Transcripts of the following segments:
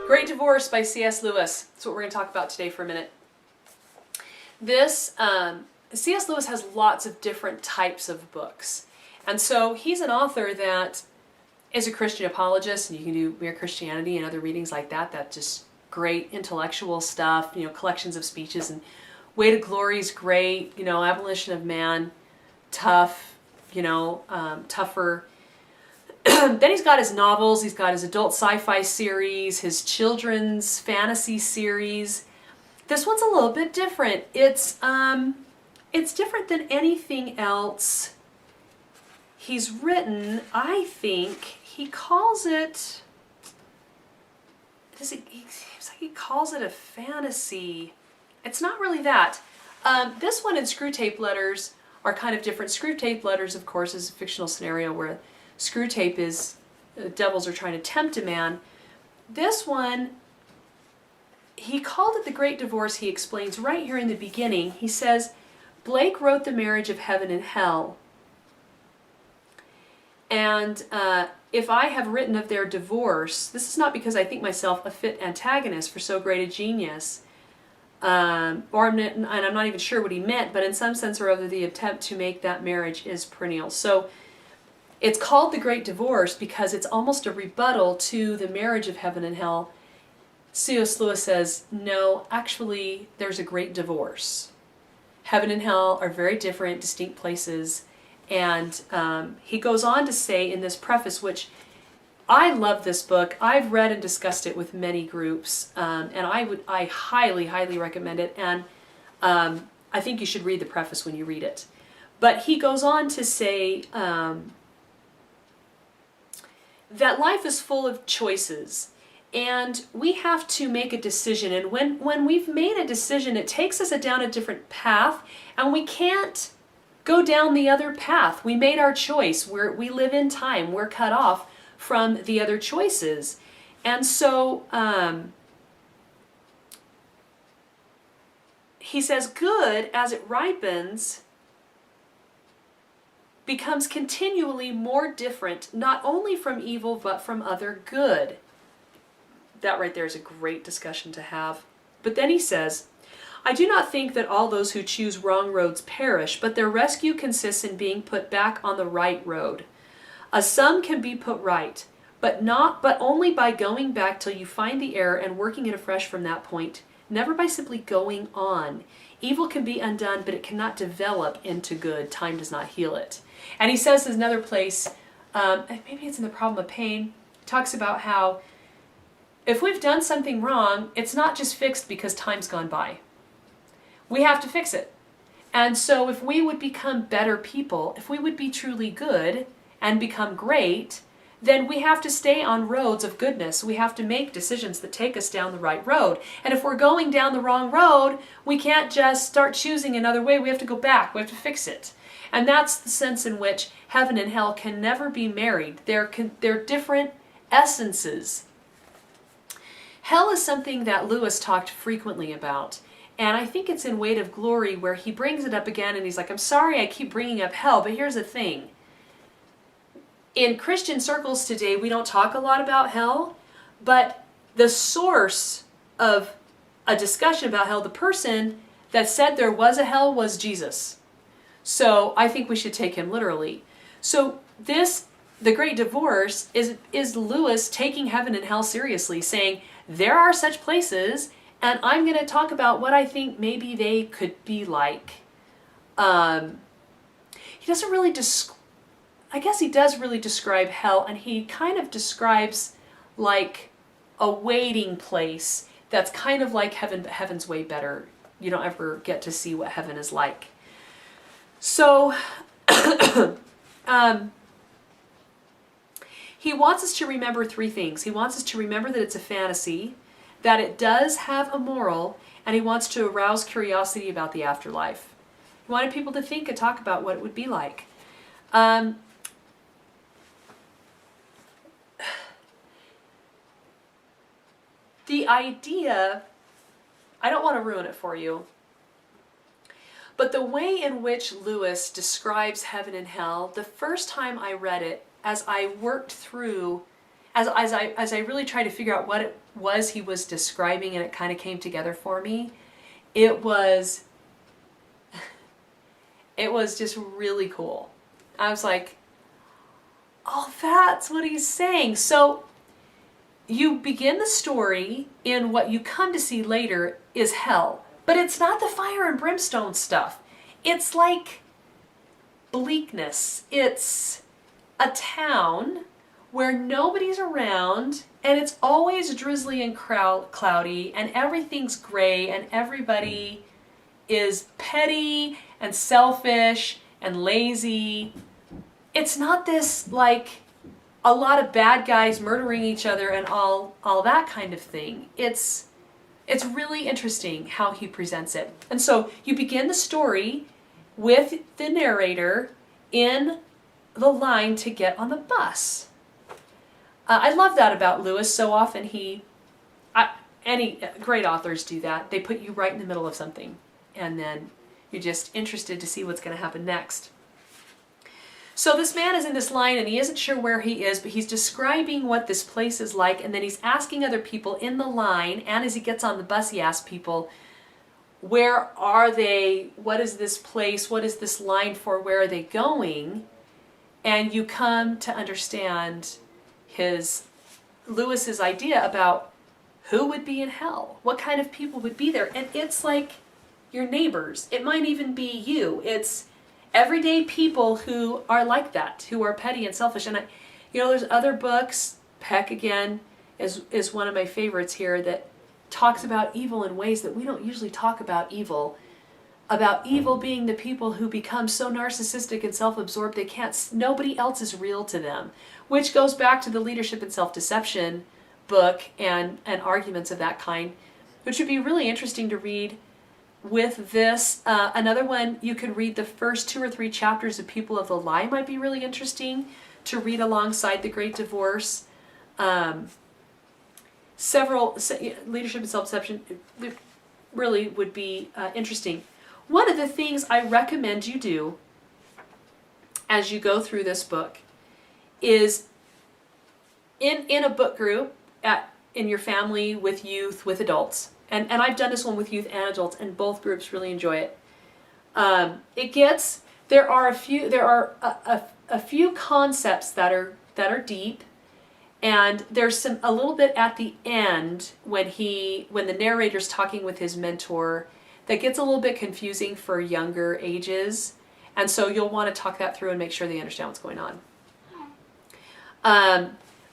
Great Divorce by C.S. Lewis. That's what we're going to talk about today for a minute. This, C.S. Lewis has lots of different types of books. And so he's an author that is a Christian apologist, and you can do Mere Christianity and other readings like that. That's just great intellectual stuff, collections of speeches. And Way to Glory is great, Abolition of Man, tough, tougher. Then he's got his novels, he's got his adult sci-fi series, his children's fantasy series. This one's a little bit different. It's different than anything else he's written. I think he calls it, he calls it a fantasy. It's not really that. This one and Screwtape Letters are kind of different. Screwtape Letters, of course, is a fictional scenario where Screwtape is, devils are trying to tempt a man. This one, he called it The Great Divorce. He explains right here in the beginning. He says, Blake wrote The Marriage of Heaven and Hell. And if I have written of their divorce, this is not because I think myself a fit antagonist for so great a genius, and I'm not even sure what he meant, but in some sense or other, the attempt to make that marriage is perennial. So it's called The Great Divorce because it's almost a rebuttal to The Marriage of Heaven and Hell. C.S. Lewis says, no, actually, there's a great divorce. Heaven and hell are very different, distinct places. And he goes on to say in this preface, which I love this book. I've read and discussed it with many groups, and I highly, highly recommend it. And I think you should read the preface when you read it. But he goes on to say that life is full of choices, and we have to make a decision. And when we've made a decision, it takes us down a different path, and we can't go down the other path. We made our choice. We live in time. We're cut off from the other choices. And so he says, good, as it ripens, becomes continually more different, not only from evil, but from other good. That right there is a great discussion to have. But then he says, I do not think that all those who choose wrong roads perish, but their rescue consists in being put back on the right road. Some can be put right, but only by going back till you find the error and working it afresh from that point, never by simply going on. Evil can be undone, but it cannot develop into good. Time does not heal it. And he says in another place, maybe it's in The Problem of Pain, talks about how if we've done something wrong, it's not just fixed because time's gone by. We have to fix it. And so if we would become better people, if we would be truly good and become great, then we have to stay on roads of goodness. We have to make decisions that take us down the right road. And if we're going down the wrong road, we can't just start choosing another way. We have to go back. We have to fix it. And that's the sense in which heaven and hell can never be married. They're different essences. Hell is something that Lewis talked frequently about. And I think it's in Weight of Glory where he brings it up again and he's like, I'm sorry I keep bringing up hell, but here's the thing. In Christian circles today, we don't talk a lot about hell, but the source of a discussion about hell, the person that said there was a hell was Jesus. So I think we should take him literally. So The Great Divorce, is Lewis taking heaven and hell seriously, saying there are such places, and I'm going to talk about what I think maybe they could be like. He doesn't really I guess he does really describe hell, and he kind of describes like a waiting place that's kind of like heaven, but heaven's way better. You don't ever get to see what heaven is like. So, he wants us to remember three things. He wants us to remember that it's a fantasy, that it does have a moral, and he wants to arouse curiosity about the afterlife. He wanted people to think and talk about what it would be like. The idea, I don't want to ruin it for you, but the way in which Lewis describes heaven and hell, the first time I read it, as I worked through as I really tried to figure out what it was he was describing, and it kind of came together for me, it was just really cool. I was like, oh, that's what he's saying. So you begin the story in what you come to see later is hell. But it's not the fire and brimstone stuff. It's like bleakness. It's a town where nobody's around, and it's always drizzly and cloudy, and everything's gray, and everybody is petty and selfish and lazy. It's not this like a lot of bad guys murdering each other and all that kind of thing. It's really interesting how he presents it. And so you begin the story with the narrator in the line to get on the bus. I love that about Lewis. So often any great authors do that. They put you right in the middle of something, and then you're just interested to see what's going to happen next. So this man is in this line, and he isn't sure where he is, but he's describing what this place is like, and then he's asking other people in the line, and as he gets on the bus, he asks people, where are they? What is this place? What is this line for? Where are they going? And you come to understand Lewis's idea about who would be in hell, what kind of people would be there. And it's like your neighbors. It might even be you. It's everyday people who are like that, who are petty and selfish. And there's other books. Peck again is one of my favorites here, that talks about evil in ways that we don't usually talk about evil. About evil being the people who become so narcissistic and self-absorbed nobody else is real to them, which goes back to the Leadership and Self-Deception book and arguments of that kind, which would be really interesting to read with this. Another one, you could read the first 2 or 3 chapters of People of the Lie, might be really interesting to read alongside The Great Divorce. Several Leadership and Self-Deception really would be interesting. One of the things I recommend you do as you go through this book is in a book group in your family, with youth, with adults. And I've done this one with youth and adults, and both groups really enjoy it. There are a few concepts that are deep, and there's a little bit at the end when the narrator's talking with his mentor that gets a little bit confusing for younger ages, and so you'll want to talk that through and make sure they understand what's going on.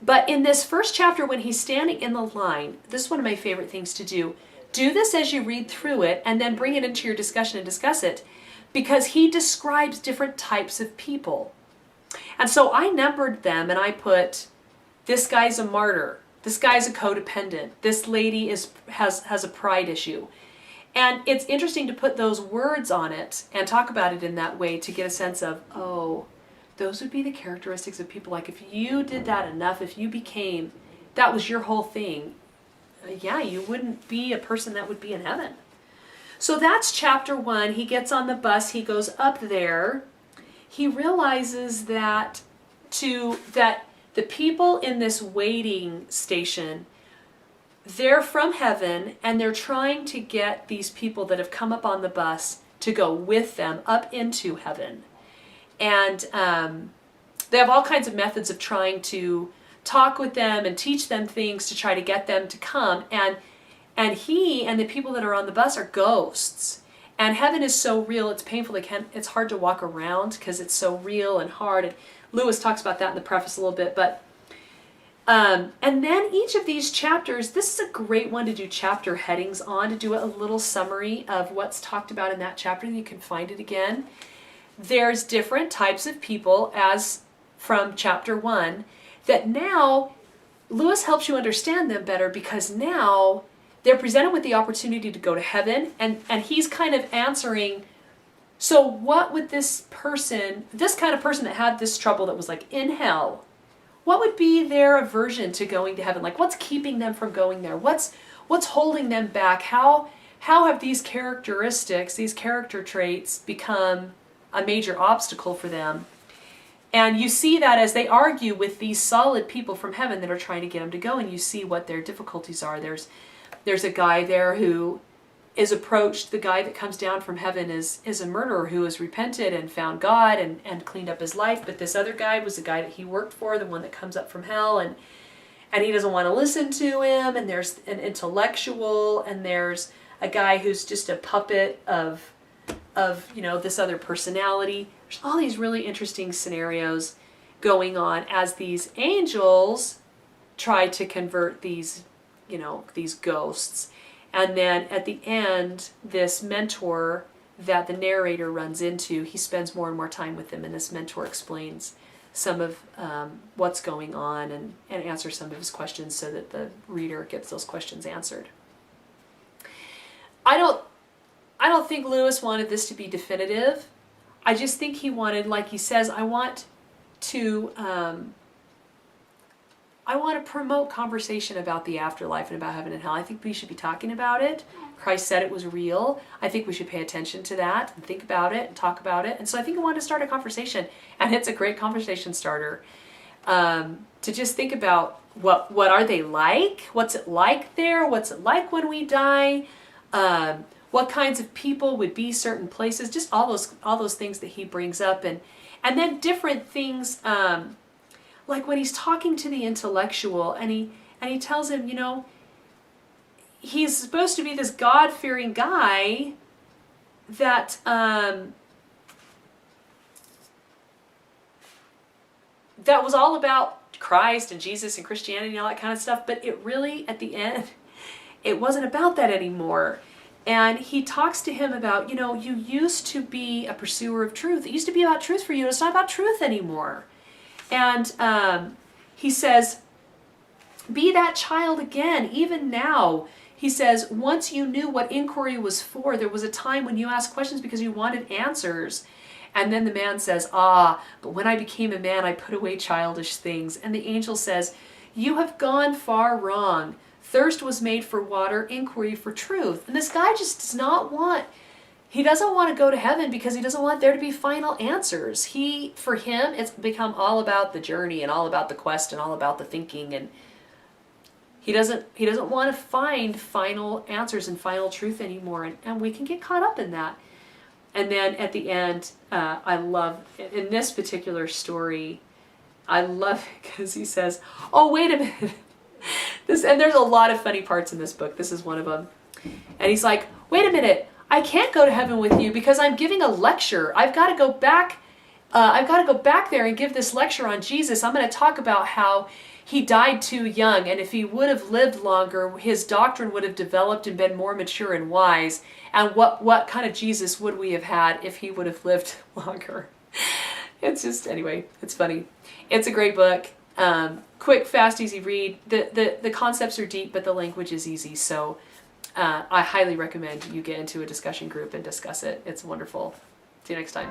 But in this first chapter, when he's standing in the line, this is one of my favorite things to do. Do this as you read through it, and then bring it into your discussion and discuss it, because he describes different types of people. And so I numbered them, and I put, this guy's a martyr, this guy's a codependent, this lady has a pride issue. And it's interesting to put those words on it and talk about it in that way to get a sense of, oh, those would be the characteristics of people. Like if you did that enough, if you became, that was your whole thing, yeah, you wouldn't be a person that would be in heaven. So that's chapter 1. He gets on the bus, he goes up there. He realizes that the people in this waiting station, they're from heaven, and they're trying to get these people that have come up on the bus to go with them up into heaven. And they have all kinds of methods of trying to talk with them and teach them things to try to get them to come. And he and the people that are on the bus are ghosts. And heaven is so real, it's painful. It's hard to walk around because it's so real and hard. And Lewis talks about that in the preface a little bit. But and then each of these chapters, this is a great one to do chapter headings on, to do a little summary of what's talked about in that chapter. You can find it again. There's different types of people, as from chapter 1, that now Lewis helps you understand them better, because now they're presented with the opportunity to go to heaven, and he's kind of answering, so what would this kind of person that had this trouble, that was like in hell, what would be their aversion to going to heaven? Like, what's keeping them from going there? What's holding them back? How have these characteristics, these character traits, become a major obstacle for them? And you see that as they argue with these solid people from heaven that are trying to get them to go, and you see what their difficulties are. There's a guy there who is approached. The guy that comes down from heaven is a murderer who has repented and found God and cleaned up his life. But this other guy was the guy that he worked for, the one that comes up from hell, and he doesn't want to listen to him. And there's an intellectual, and there's a guy who's just a puppet of this other personality. There's all these really interesting scenarios going on as these angels try to convert these ghosts. And then at the end, this mentor that the narrator runs into, he spends more and more time with them, and this mentor explains some of what's going on and answers some of his questions so that the reader gets those questions answered. I don't think Lewis wanted this to be definitive. I just think he wanted, like he says, I want to promote conversation about the afterlife and about heaven and hell. I think we should be talking about it. Christ said it was real. I think we should pay attention to that and think about it and talk about it. And so I think I wanted to start a conversation, and it's a great conversation starter to just think about what are they like? What's it like there? What's it like when we die? What kinds of people would be certain places? Just all those things that he brings up, and then different things. Like when he's talking to the intellectual, and he tells him, he's supposed to be this God-fearing guy that that was all about Christ and Jesus and Christianity and all that kind of stuff, but it really, at the end, it wasn't about that anymore. And he talks to him about, you used to be a pursuer of truth. It used to be about truth for you. It's not about truth anymore. And he says, be that child again, even now. He says, once you knew what inquiry was for, there was a time when you asked questions because you wanted answers. And then the man says, but when I became a man, I put away childish things. And the angel says, you have gone far wrong. Thirst was made for water, inquiry for truth. And this guy just does not want, he doesn't want to go to heaven because he doesn't want there to be final answers. For him, it's become all about the journey and all about the quest and all about the thinking. And he doesn't want to find final answers and final truth anymore. And we can get caught up in that. And then at the end, I love, in this particular story, I love it because he says, oh, wait a minute. And there's a lot of funny parts in this book. This is one of them. And he's like, wait a minute. I can't go to heaven with you because I'm giving a lecture. I've got to go back. I've got to go back there and give this lecture on Jesus. I'm going to talk about how he died too young, and if he would have lived longer, his doctrine would have developed and been more mature and wise. And what kind of Jesus would we have had if he would have lived longer? It's just, anyway, it's funny. It's a great book. Quick, fast, easy read. The concepts are deep, but the language is easy. So I highly recommend you get into a discussion group and discuss it. It's wonderful. See you next time.